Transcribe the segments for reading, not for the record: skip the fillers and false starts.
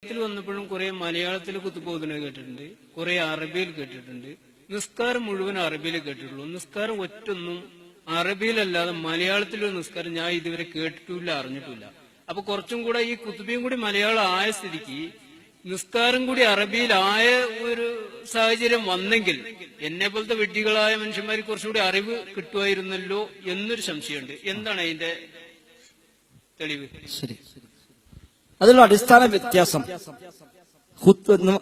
വന്നപ്പോഴും കുറെ മലയാളത്തിൽ കുത്തുപോകുന്നത് കേട്ടിട്ടുണ്ട്, കുറെ അറബിയിൽ കേട്ടിട്ടുണ്ട്. നിസ്കാരം മുഴുവൻ അറബിയിൽ കേട്ടിട്ടുള്ളൂ. നിസ്കാരം ഒറ്റൊന്നും അറബിയിലല്ലാതെ മലയാളത്തിലൊരു നിസ്കാരം ഞാൻ ഇതുവരെ കേട്ടിട്ടില്ല, അറിഞ്ഞിട്ടില്ല. അപ്പൊ കുറച്ചും കൂടെ ഈ കുത്തുബയും കൂടി മലയാളം ആയ സ്ഥിതിക്ക് നിസ്കാരം കൂടി അറബിയിലായ ഒരു സാഹചര്യം വന്നെങ്കിൽ എന്നെ പോലത്തെ വിഡ്ഢികളായ മനുഷ്യന്മാർക്ക് കുറച്ചുകൂടി അറിവ് കിട്ടുമായിരുന്നല്ലോ എന്നൊരു സംശയമുണ്ട്. എന്താണ് അതിന്റെ തെളിവ്? ശരി, അതിലുള്ള അടിസ്ഥാന വ്യത്യാസം,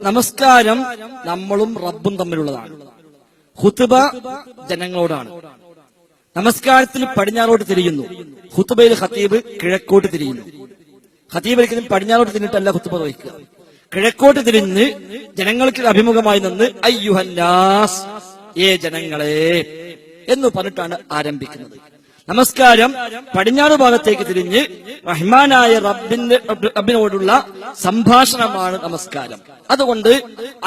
നമസ്കാരം നമ്മളും റബ്ബും തമ്മിലുള്ളതാണ്. ഖുത്ബ ജനങ്ങളോടാണ്. നമസ്കാരത്തിൽ പടിഞ്ഞാറോട്ട് തിരിയുന്നു, ഖുത്ബയിൽ ഖതീബ് കിഴക്കോട്ട് തിരിയുന്നു. ഖതീബ് ഒരിക്കലും പടിഞ്ഞാറോട്ട് തിരിഞ്ഞിട്ടല്ല ഖുത്ബ വഹിക്കുക, കിഴക്കോട്ട് തിരിഞ്ഞ് ജനങ്ങൾക്ക് അഭിമുഖമായി നിന്ന് അയ്യുഹന്നാസ്, ഏ ജനങ്ങളെ എന്ന് പറഞ്ഞിട്ടാണ് ആരംഭിക്കുന്നത്. നമസ്കാരം പടിഞ്ഞാറ് ഭാഗത്തേക്ക് തിരിഞ്ഞ് റഹ്മാനായ റബ്ബിനോടുള്ള സംഭാഷണമാണ് നമസ്കാരം. അതുകൊണ്ട്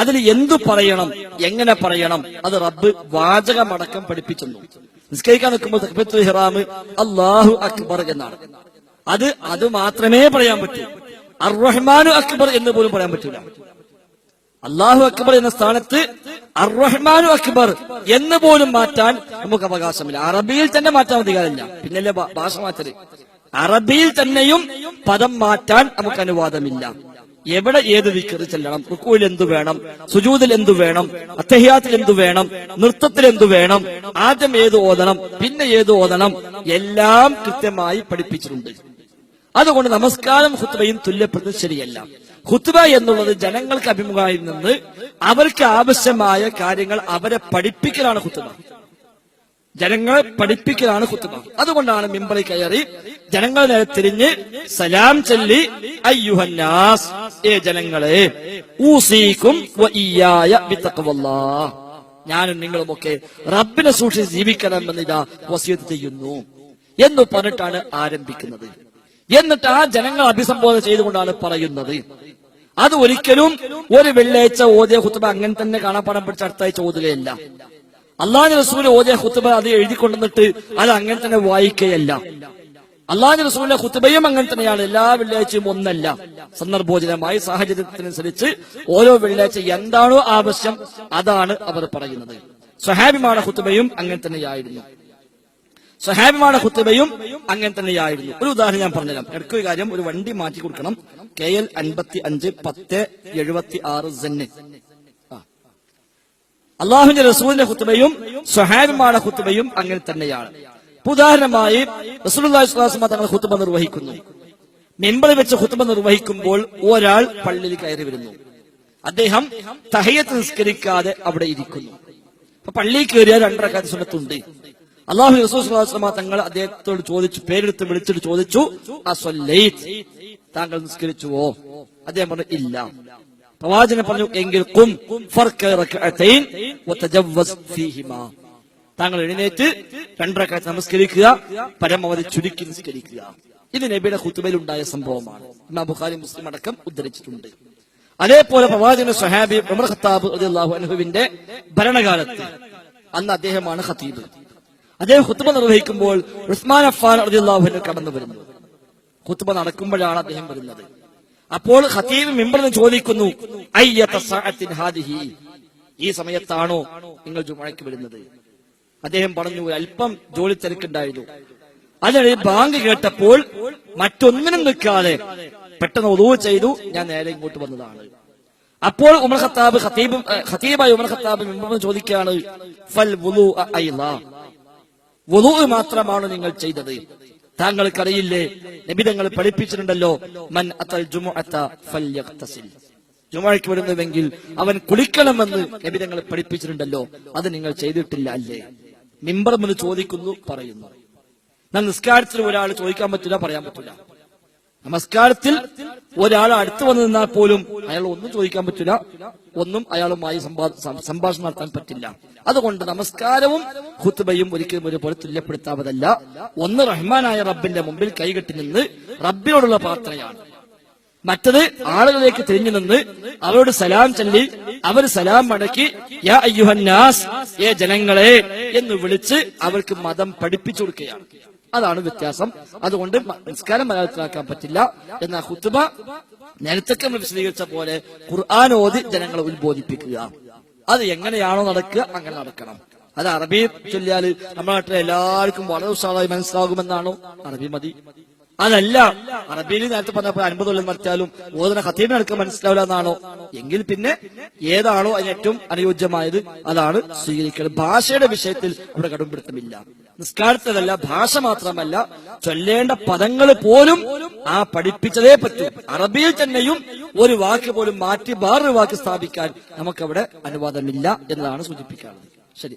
അതിൽ എന്തു പറയണം, എങ്ങനെ പറയണം, അത് റബ്ബ് വാചകമടക്കം പഠിപ്പിക്കുന്നു. നിസ്കരിക്കാൻ നിൽക്കുമ്പോൾ തക്ബീറത്തുൽ ഇഹ്റാം അല്ലാഹു അക്ബർ എന്നാണ്. അത് മാത്രമേ പറയാൻ പറ്റൂ. അർ-റഹ്മാനു അക്ബർ എന്ന് പോലും പറയാൻ പറ്റൂല. അല്ലാഹു അക്ബർ എന്ന സ്ഥാനത്ത് അർ-റഹ്മാനു അക്ബർ എന്ന് പോലും മാറ്റാൻ നമുക്ക് അവകാശമില്ല. അറബിയിൽ തന്നെ മാറ്റാൻ അധികാരമില്ല, പിന്നല്ലേ ഭാഷ മാറ്റല്. അറബിയിൽ തന്നെയും പദം മാറ്റാൻ നമുക്ക് അനുവാദമില്ല. എവിടെ ഏത് ദിക്ർ ചെല്ലണം, റുക്കൂയിൽ എന്തു വേണം, സുജൂദിൽ എന്തു വേണം, അത്തഹിയാത്തിൽ എന്തു വേണം, നൃത്തത്തിൽ എന്തു വേണം, ആദ്യം ഏത് ഓതണം, പിന്നെ ഏത് ഓതണം, എല്ലാം കൃത്യമായി പഠിപ്പിച്ചിട്ടുണ്ട്. അതുകൊണ്ട് നമസ്കാരം ഖുത്ബയും തുല്യപ്പെടുന്നത് ശരിയല്ല. ഖുത്ബ എന്നുള്ളത് ജനങ്ങൾക്ക് അഭിമുഖമായി നിന്ന് അവർക്ക് ആവശ്യമായ കാര്യങ്ങൾ അവരെ പഠിപ്പിക്കലാണ് ഖുത്ബ. ജനങ്ങളെ പഠിപ്പിക്കലാണ് ഖുത്ബ. അതുകൊണ്ടാണ് മിമ്പറിൽ കയറി ജനങ്ങളെ നേരെ തിരിഞ്ഞ് സലാം ചൊല്ലി അയ്യുഹന്നാസ്, ഏ ജനങ്ങളെ, ഊസീകും വഇയ്യായ ബിത്തഖ്വല്ലാഹ്, ഞാനും നിങ്ങളുമൊക്കെ റബ്ബിനെ സൂക്ഷിച്ച് ജീവിക്കണമെന്ന് ഇതാ വസിയത്ത് ചെയ്യുന്നു എന്ന് പറഞ്ഞിട്ടാണ് ആരംഭിക്കുന്നത്. എന്നിട്ട് ആ ജനങ്ങൾ അഭിസംബോധന ചെയ്തുകൊണ്ടാണ് പറയുന്നത്. അത് ഒരിക്കലും ഒരു വെള്ളിയാഴ്ച ഓതിയ ഖുത്ബ അങ്ങനെ തന്നെ കാണാപ്പാടം പഠിച്ച അടുത്താഴ്ച ഓതുകയല്ല. അള്ളാഹു റസൂൽ ഓതിയ ഖുത്ബ അത് എഴുതിക്കൊണ്ടുവന്നിട്ട് അത് അങ്ങനെ തന്നെ വായിക്കുകയല്ല. അള്ളാഹു റസൂലിന്റെ ഖുത്ബയും അങ്ങനെ തന്നെയാണ്. എല്ലാ വെള്ളിയാഴ്ചയും ഒന്നല്ല, സന്ദർഭോചിതമായി സാഹചര്യത്തിനനുസരിച്ച് ഓരോ വെള്ളിയാഴ്ച എന്താണോ ആവശ്യം അതാണ് അവർ പറയുന്നത്. സ്വഹാബിമാരുടെ ഖുത്ബയും അങ്ങനെ തന്നെയായിരുന്നു. സ്വഹാബിമാരുടെ ഖുത്ബയും അങ്ങനെ തന്നെയായിരുന്നു. ഒരു ഉദാഹരണം ഞാൻ പറഞ്ഞുതരാം. ഇടയ്ക്കൊരു കാര്യം, ഒരു വണ്ടി മാറ്റി കൊടുക്കണം. KL 55-10-76 അള്ളാഹുവിന്റെ റസൂലിന്റെ ഖുത്ബയും സ്വഹാബിമാരുടെ ഖുത്ബയും അങ്ങനെ തന്നെയാണ്. ഉദാഹരണമായി റസൂലുള്ളാഹി സ്വല്ലല്ലാഹു അലൈഹി വസല്ലം തങ്ങൾ ഖുത്ബ നിർവഹിക്കുന്നു. മിമ്പറിൽ വെച്ച് ഖുത്ബ നിർവഹിക്കുമ്പോൾ ഒരാൾ പള്ളിയിൽ കയറി വരുന്നു. അദ്ദേഹം തഹയ്യത്ത് നിസ്കരിക്കാതെ അവിടെ ഇരിക്കുന്നു. അപ്പൊ പള്ളിയിൽ കയറിയാൽ 2 റക്അത്ത് സുന്നത്തുണ്ട്. അല്ലാഹു റസൂൽ സ്വല്ലല്ലാഹു അലൈഹി വസല്ലം തങ്ങൾ അദ്ദേഹത്തോട് ചോദിച്ചു, പേരെടുത്ത് വിളിച്ചിട്ട് ചോദിച്ചു, അസ്വല്ലൈത്, താങ്കൾ നിസ്കരിച്ചുവോ? അദ്ദേഹം പറഞ്ഞു, ഇല്ല. പ്രവാചകൻ പറഞ്ഞു, എങ്കിൽ ഖും ഫർക റക്അതൈൻ വതജവ്വസ് ഫീഹിമാ, താങ്കൾ എഴുന്നേറ്റ് 2 റക്അത്ത് നമസ്കരിക്കുക, പരമാവധി ചുരുക്കി നിസ്കരിക്കുക. ഇത് നബിയുടെ ഖുത്ബയിൽ ഉണ്ടായ സംഭവമാണ്. ഇമാം ബുഖാരി, മുസ്ലിം അടക്കം ഉദ്ധരിച്ചിട്ടുണ്ട്. അതേപോലെ പ്രവാചകന്റെ സ്വഹാബി ഉമർ ഖത്താബ് റളിയല്ലാഹു അൻഹുവിന്റെ ഭരണകാലത്ത്, അന്ന് അദ്ദേഹമാണ് ഖതീബ്. അദ്ദേഹം ഖുത്ബ നിർവഹിക്കുമ്പോൾ ഉസ്മാൻ അഫ്ഫാൻ റളിയല്ലാഹു അൻഹു കടന്നു വരുന്നു. ഖുത്ബ നടക്കുമ്പോഴാണ് അദ്ദേഹം വരുന്നത്. അപ്പോൾ ഖതീബ് മിമ്പറിൽ നിന്ന് ചോദിക്കുന്നു, അയ്യത സഅത്തിൻ ഹാദിഹി, ഈ സമയത്താണോ നിങ്ങൾ ജുമുഅയ്ക്ക് വരുന്നത്? അദ്ദേഹം പറഞ്ഞു, അല്പം ജോലി തിരക്കുണ്ടായിരുന്നു. അതിനിടെ ബാങ്ക് കേട്ടപ്പോൾ മറ്റൊന്നിനും നിൽക്കാതെ പെട്ടെന്ന് വുളൂ ചെയ്തു, ഞാൻ നേരെ ഇങ്ങോട്ട് വന്നതാണ്. അപ്പോൾ ഉമർ ഖത്താബ് ഖതീബായ ഉമർ ഖത്താബ് മിമ്പറിൽ ചോദിക്കുകയാണ്, ഫൽ വുളൂ അയ്ലാ, വുളൂ മാത്രമാണ് നിങ്ങൾ ചെയ്തത്? താങ്കൾക്കറിയില്ലേ, നബി തങ്ങൾ പഠിപ്പിച്ചിട്ടുണ്ടല്ലോ, മൻ അത്തൽ ജുമുഅത ഫൽയഗ്തസിൽ, ജുമുഅയ്ക്ക് വരുന്നുവെങ്കിൽ അവൻ കുളിക്കണമെന്ന് നബി തങ്ങൾ പഠിപ്പിച്ചിട്ടുണ്ടല്ലോ, അത് നിങ്ങൾ ചെയ്തിട്ടില്ല അല്ലേ? മിമ്പർ മുന്നിൽ ചോദിക്കുന്നു, പറയുന്നു. നിസ്കാരത്തിൽ ഒരാൾ ചോദിക്കാൻ പറ്റില്ല, പറയാൻ പറ്റില്ല. നമസ്കാരത്തിൽ ഒരാൾ അടുത്ത് വന്നു നിന്നാൽ പോലും അയാൾ ഒന്നും ചോദിക്കാൻ പറ്റില്ല, ഒന്നും അയാളുമായി സംഭാഷണം നടത്താൻ പറ്റില്ല. അതുകൊണ്ട് നമസ്കാരവും ഖുത്ബയും ഒരിക്കലും ഒരുപോലെ തുല്യപ്പെടുത്താവതല്ല. ഒന്ന് റഹ്മാനായ റബ്ബിന്റെ മുമ്പിൽ കൈകെട്ടി നിന്ന് റബ്ബിനോടുള്ള പ്രാർത്ഥനയാണ്. മറ്റത് ആളുകളിലേക്ക് തിരിഞ്ഞു നിന്ന് അവരോട് സലാം ചൊല്ലി അവർ സലാം മടക്കി യാ അയ്യുഹന്നാസ്, ഏ ജനങ്ങളെ എന്ന് വിളിച്ച് അവർക്ക് മതം പഠിപ്പിച്ചു കൊടുക്കുകയാണ്. അതാണ് വ്യത്യാസം. അതുകൊണ്ട് നിസ്കാരം മലയാളത്തിലാക്കാൻ പറ്റില്ല. എന്നാൽ ഖുത്ബ നേരത്തെ നമ്മൾ വിശദീകരിച്ച പോലെ ഖുർആൻ ഓതി ജനങ്ങളെ ഉത്ബോധിപ്പിക്കുക. അത് എങ്ങനെയാണോ നടക്കുക അങ്ങനെ നടക്കണം. അത് അറബി ചൊല്ലിയാൽ നമ്മുടെ നാട്ടിലെ എല്ലാവർക്കും വളരെ ഉഷാറായി മനസ്സിലാകുമെന്നാണോ? അറബി മതി. അതല്ല, അറബിയിൽ നേരത്തെ പറഞ്ഞപ്പോൾ 50 കൊല്ലം നടത്തിയാലും ഓതുന്ന ഖത്തീബിന് അടുക്കാൻ മനസ്സിലാവില്ല എന്നാണോ? എങ്കിൽ പിന്നെ ഏതാണോ അതിന് ഏറ്റവും അനുയോജ്യമായത് അതാണ് സ്വീകരിക്കുന്നത്. ഭാഷയുടെ വിഷയത്തിൽ ഇവിടെ കടുംപിടുത്തമില്ല. നിസ്കാരത്തിലല്ല, ഭാഷ മാത്രമല്ല, ചൊല്ലേണ്ട പദങ്ങൾ പോലും ആ പഠിപ്പിച്ചതേ പറ്റൂ. അറബിയിൽ തന്നെയും ഒരു വാക്ക് പോലും മാറ്റി വേറൊരു വാക്ക് സ്ഥാപിക്കാൻ നമുക്കവിടെ അനുവാദമില്ല എന്നതാണ് സൂചിപ്പിക്കാറുള്ളത്. ശരി.